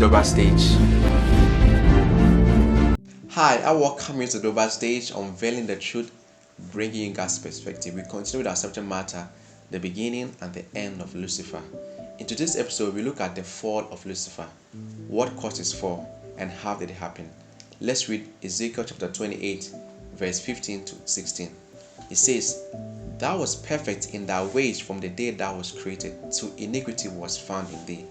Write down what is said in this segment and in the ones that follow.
Global Stage. Hi, I welcome you to Global Stage, unveiling the truth, bringing you God's perspective. We continue with our subject matter, the beginning and the end of Lucifer. In today's episode, we look at the fall of Lucifer, what caused his fall, and how did it happen. Let's read Ezekiel chapter 28, verse 15 to 16. It says, "Thou was perfect in thy ways from the day thou was created, till iniquity was found in thee."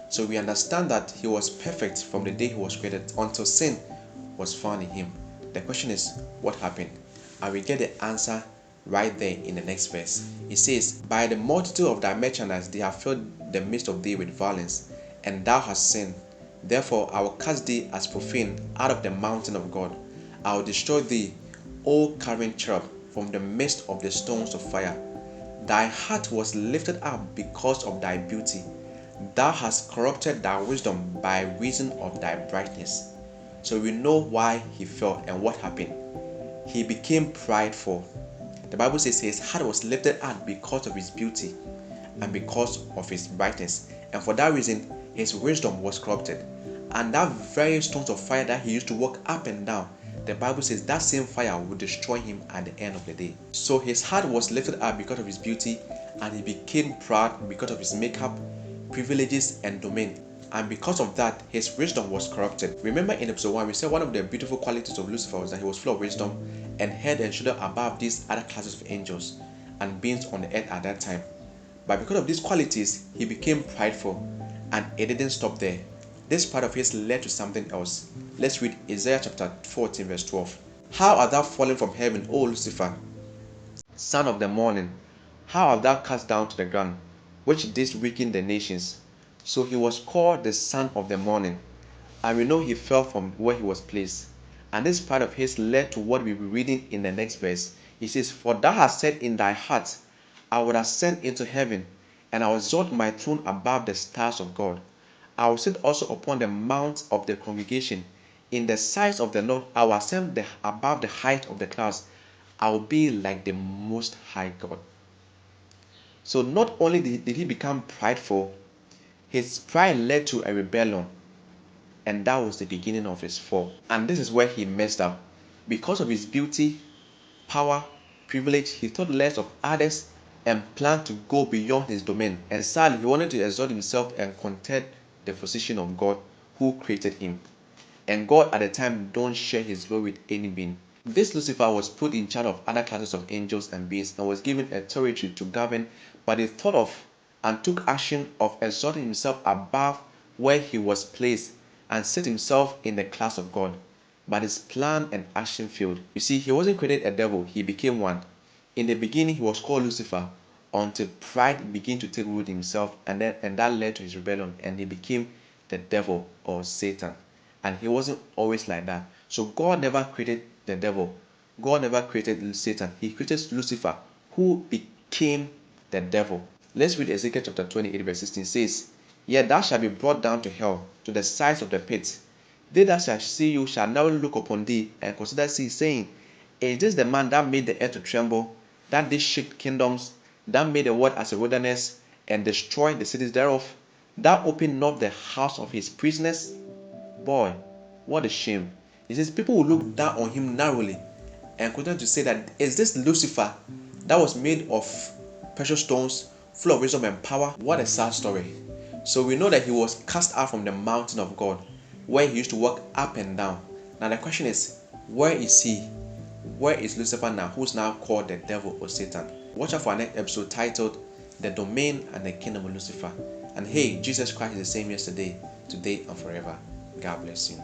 So we understand that he was perfect from the day he was created until sin was found in him. The question is, what happened? And we get the answer right there in the next verse. It says, "By the multitude of thy merchandise they have filled the midst of thee with violence, and thou hast sinned. Therefore I will cast thee as profane out of the mountain of God. I will destroy thee, O carrion cherub, from the midst of the stones of fire. Thy heart was lifted up because of thy beauty. Thou hast corrupted thy wisdom by reason of thy brightness." So we know why he fell and what happened. He became prideful. The Bible says his heart was lifted up because of his beauty and because of his brightness. And for that reason, his wisdom was corrupted. And that very stones of fire that he used to walk up and down, the Bible says that same fire would destroy him at the end of the day. So his heart was lifted up because of his beauty, and he became proud because of his makeup, privileges, and domain. And because of that, his wisdom was corrupted. Remember in episode 1, we said one of the beautiful qualities of Lucifer was that he was full of wisdom and head and shoulder above these other classes of angels and beings on the earth at that time. But because of these qualities, he became prideful, and it didn't stop there. This part of his led to something else. Let's read Isaiah chapter 14 verse 12. "How art thou fallen from heaven, O Lucifer, son of the morning? How art thou cast down to the ground, which didst weaken the nations?" So he was called the son of the morning, and we know he fell from where he was placed. And this part of his led to what we'll be reading in the next verse. He says, "For thou hast said in thy heart, I will ascend into heaven, and I will exalt my throne above the stars of God. I will sit also upon the mount of the congregation. In the sides of the Lord I will ascend above the height of the clouds. I will be like the most high God." So not only did he become prideful, his pride led to a rebellion, and that was the beginning of his fall. And this is where he messed up. Because of his beauty, power, privilege, he thought less of others and planned to go beyond his domain. And sadly, he wanted to exalt himself and contend the position of God who created him. And God at the time don't share his glory with any being. This Lucifer was put in charge of other classes of angels and beings and was given authority to govern, but he thought of and took action of exalting himself above where he was placed and set himself in the class of God. But his plan and action failed. You see, he wasn't created a devil, he became one. In the beginning, he was called Lucifer until pride began to take root in himself, and that led to his rebellion, and he became the devil or Satan. And he wasn't always like that. So God never created the devil. God never created Satan. He created Lucifer, who became the devil. Let's read Ezekiel chapter 28 verse 16. It says, "Yet thou shalt be brought down to hell, to the sides of the pit. They that shall see you shall now look upon thee and consider thee, saying, Is this the man that made the earth to tremble, that did shake kingdoms, that made the world as a wilderness, and destroyed the cities thereof? That opened not the house of his prisoners?" Boy, what a shame. He says people will look down on him narrowly and continue to say that, is this Lucifer that was made of precious stones, full of wisdom and power? What a sad story. So we know that he was cast out from the mountain of God, where he used to walk up and down. Now the question is, where is he? Where is Lucifer now, who's now called the devil or Satan? Watch out for our next episode titled "The Domain and the Kingdom of Lucifer." And hey, Jesus Christ is the same yesterday, today, and forever. God bless you.